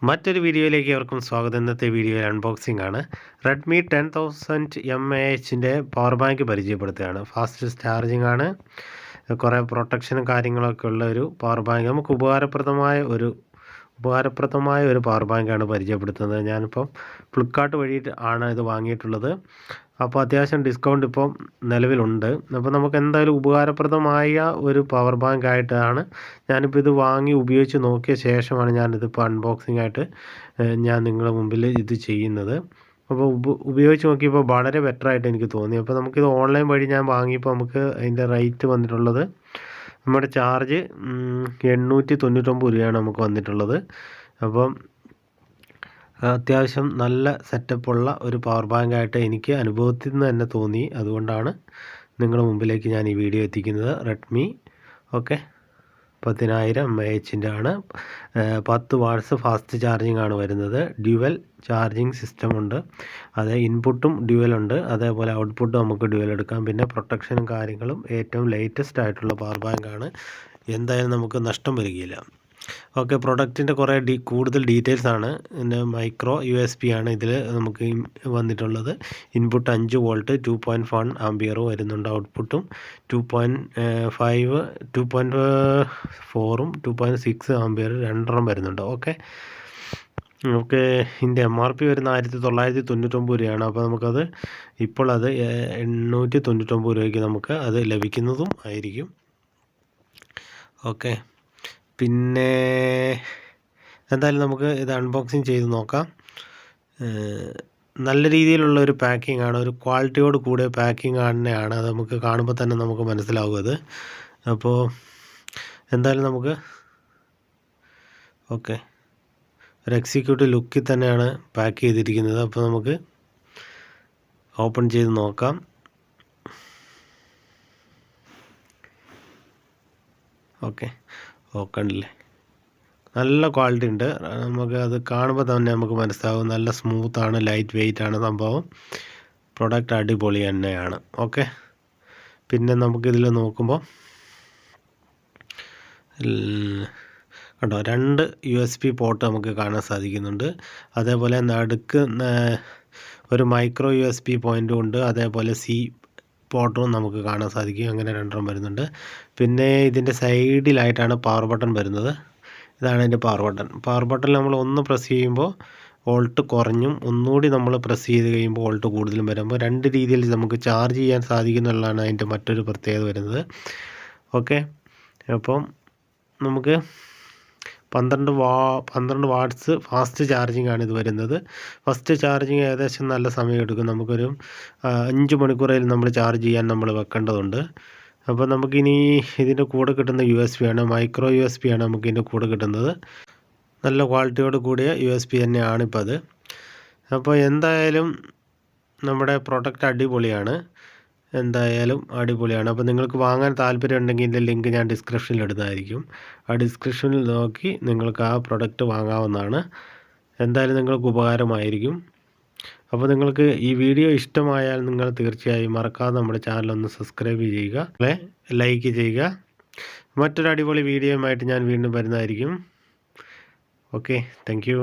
മറ്റൊരു വീഡിയോയിലേക്ക് അവർക്കും സ്വാഗതം. ഇന്നത്തെ വീഡിയോയിൽ അൺബോക്സിംഗ് ആണ്. റെഡ്മി 10000 MAHൻ്റെ പവർ ബാങ്ക് പരിചയപ്പെടുത്തുകയാണ്. ഫാസ്റ്റ് ചാർജിങ് ആണ്, കുറേ പ്രൊട്ടക്ഷനും കാര്യങ്ങളൊക്കെ ഉള്ള ഒരു പവർ ബാങ്ക്. നമുക്ക് ഉപകാരപ്രദമായ ഒരു പവർ ബാങ്കാണ് പരിചയപ്പെടുത്തുന്നത്. ഞാനിപ്പം ഫ്ലിപ്കാർട്ട് വഴി ആണ് ഇത് വാങ്ങിയിട്ടുള്ളത്. അപ്പോൾ അത്യാവശ്യം ഡിസ്കൗണ്ട് ഇപ്പം നിലവിലുണ്ട്. അപ്പോൾ നമുക്ക് എന്തായാലും ഉപകാരപ്രദമായ ഒരു പവർ ബാങ്ക് ആയിട്ടാണ് ഞാനിപ്പോൾ ഇത് വാങ്ങി ഉപയോഗിച്ച് നോക്കിയ ശേഷമാണ് ഞാനിതിപ്പോൾ അൺബോക്സിംഗ് ആയിട്ട് ഞാൻ നിങ്ങളുടെ മുമ്പിൽ ഇത് ചെയ്യുന്നത്. അപ്പോൾ ഉപയോഗിച്ച് നോക്കിയപ്പോൾ വളരെ ബെറ്ററായിട്ട് എനിക്ക് തോന്നി. അപ്പോൾ നമുക്കിത് ഓൺലൈൻ വഴി ഞാൻ വാങ്ങിയപ്പോൾ നമുക്ക് അതിൻ്റെ റേറ്റ് വന്നിട്ടുള്ളത്, നമ്മുടെ ചാർജ് 899 രൂപയാണ് നമുക്ക് വന്നിട്ടുള്ളത്. അപ്പം അത്യാവശ്യം നല്ല സെറ്റപ്പുള്ള ഒരു പവർ ബാങ്കായിട്ട് എനിക്ക് അനുഭവത്തിൽ നിന്ന് തന്നെ തോന്നി. അതുകൊണ്ടാണ് നിങ്ങളുടെ മുമ്പിലേക്ക് ഞാൻ ഈ വീഡിയോ എത്തിക്കുന്നത്. റെഡ്മി 10000 MAHൻ്റെ ആണ്. 10 വാട്ട്സ് ഫാസ്റ്റ് ചാർജിങ് ആണ് വരുന്നത്. ഡ്യുവൽ ചാർജിങ് സിസ്റ്റം ഉണ്ട്. അത് ഇൻപുട്ടും ഡ്യുവൽ ഉണ്ട്, അതേപോലെ ഔട്ട്പുട്ടും നമുക്ക് ഡ്യുവൽ എടുക്കാം. പിന്നെ പ്രൊട്ടക്ഷനും കാര്യങ്ങളും ഏറ്റവും ലേറ്റസ്റ്റ് ആയിട്ടുള്ള പവർ ബാങ്കാണ്. എന്തായാലും നമുക്ക് നഷ്ടം വരികയില്ല. പ്രൊഡക്റ്റിൻ്റെ കുറേ കൂടുതൽ ഡീറ്റെയിൽസ് ആണ്. പിന്നെ മൈക്രോ USB ആണ് ഇതിൽ നമുക്ക് വന്നിട്ടുള്ളത്. ഇൻപുട്ട് 5 വോൾട്ട് 2.1 ആംപിയർ വരുന്നുണ്ട്. ഔട്ട്പുട്ടും 2.5 2.4ഉം 2.6 ആംപിയർ രണ്ടെണ്ണം വരുന്നുണ്ട്. ഇതിൻ്റെ MRP വരുന്ന 1999 രൂപയാണ്. അപ്പോൾ നമുക്കത് ഇപ്പോൾ അത് 899 രൂപയ്ക്ക് നമുക്ക് അത് ലഭിക്കുന്നതും ആയിരിക്കും. പിന്നെ എന്തായാലും നമുക്ക് ഇത് അൺബോക്സിങ് ചെയ്ത് നോക്കാം. നല്ല രീതിയിലുള്ള ഒരു പാക്കിംഗ് ആണ്, ഒരു ക്വാളിറ്റിയോട് കൂടിയ പാക്കിംഗ് തന്നെയാണ്. അത് നമുക്ക് കാണുമ്പോൾ തന്നെ നമുക്ക് മനസ്സിലാവും അത്. അപ്പോൾ എന്തായാലും നമുക്ക് ഒരു എക്സിക്യൂട്ടീവ് ലുക്കിൽ തന്നെയാണ് പാക്ക് ചെയ്തിരിക്കുന്നത്. അപ്പോൾ നമുക്ക് ഓപ്പൺ ചെയ്ത് നോക്കാം. കണ്ടില്ലേ, നല്ല ക്വാളിറ്റി ഉണ്ട്. നമുക്ക് അത് കാണുമ്പോൾ തന്നെ നമുക്ക് മനസ്സിലാവും. നല്ല സ്മൂത്താണ്, ലൈറ്റ് വെയിറ്റ് ആണ് സംഭവം. പ്രൊഡക്റ്റ് അടിപൊളി തന്നെയാണ്. പിന്നെ നമുക്കിതിൽ നോക്കുമ്പോൾ കണ്ടോ, 2 USB പോർട്ട് നമുക്ക് കാണാൻ സാധിക്കുന്നുണ്ട്. അതേപോലെ നടുക്ക് ഒരു മൈക്രോ USB പോയിൻറ്റും ഉണ്ട്. അതേപോലെ C പോർട്ടും നമുക്ക് കാണാൻ സാധിക്കും. അങ്ങനെ 2 വരുന്നുണ്ട്. പിന്നെ ഇതിൻ്റെ സൈഡിലായിട്ടാണ് പവർ ബട്ടൺ വരുന്നത്. ഇതാണ് ഇതിൻ്റെ പവർ ബട്ടണിൽ നമ്മൾ ഒന്ന് പ്രസ് ചെയ്യുമ്പോൾ വോൾട്ട് കുറഞ്ഞും ഒന്നുകൂടി നമ്മൾ പ്രസ് ചെയ്ത് കഴിയുമ്പോൾ വോൾട്ട് കൂടുതലും വരുമ്പോൾ 2 രീതിയിൽ നമുക്ക് ചാർജ് ചെയ്യാൻ സാധിക്കുന്നുള്ളതാണ് അതിൻ്റെ മറ്റൊരു പ്രത്യേകത വരുന്നത്. അപ്പം നമുക്ക് 12 വാട്ട്സ് ഫാസ്റ്റ് ചാർജിങ് ആണ് ഇത് വരുന്നത്. ഫസ്റ്റ് ചാർജിങ് ഏകദേശം നല്ല സമയം എടുക്കും. നമുക്കൊരു 5 മണിക്കൂറിൽ നമ്മൾ ചാർജ് ചെയ്യാൻ നമ്മൾ വെക്കേണ്ടതുണ്ട്. അപ്പോൾ നമുക്കിനി ഇതിൻ്റെ കൂടെ കിട്ടുന്ന USB ആണ്, മൈക്രോ USB ആണ് നമുക്ക് ഇതിൻ്റെ കൂടെ കിട്ടുന്നത്. നല്ല ക്വാളിറ്റിയോട് കൂടിയ USB തന്നെയാണ് ഇപ്പോൾ അത്. അപ്പോൾ എന്തായാലും നമ്മുടെ പ്രൊഡക്റ്റ് അടിപൊളിയാണ്. അപ്പോൾ നിങ്ങൾക്ക് വാങ്ങാൻ താല്പര്യം ഉണ്ടെങ്കിൽ ഇതിൻ്റെ ലിങ്ക് ഞാൻ ഡിസ്ക്രിപ്ഷനിൽ ഇടുന്നതായിരിക്കും. ആ ഡിസ്ക്രിപ്ഷനിൽ നോക്കി നിങ്ങൾക്ക് ആ പ്രൊഡക്റ്റ് വാങ്ങാവുന്നതാണ്. എന്തായാലും നിങ്ങൾക്ക് ഉപകാരമായിരിക്കും. അപ്പോൾ നിങ്ങൾക്ക് ഈ വീഡിയോ ഇഷ്ടമായാൽ നിങ്ങൾ തീർച്ചയായും മറക്കാതെ നമ്മുടെ ചാനലൊന്ന് സബ്സ്ക്രൈബ് ചെയ്യുക, ലൈക്ക് ചെയ്യുക. മറ്റൊരു അടിപൊളി വീഡിയോയുമായിട്ട് ഞാൻ വീണ്ടും വരുന്നതായിരിക്കും. Thank you.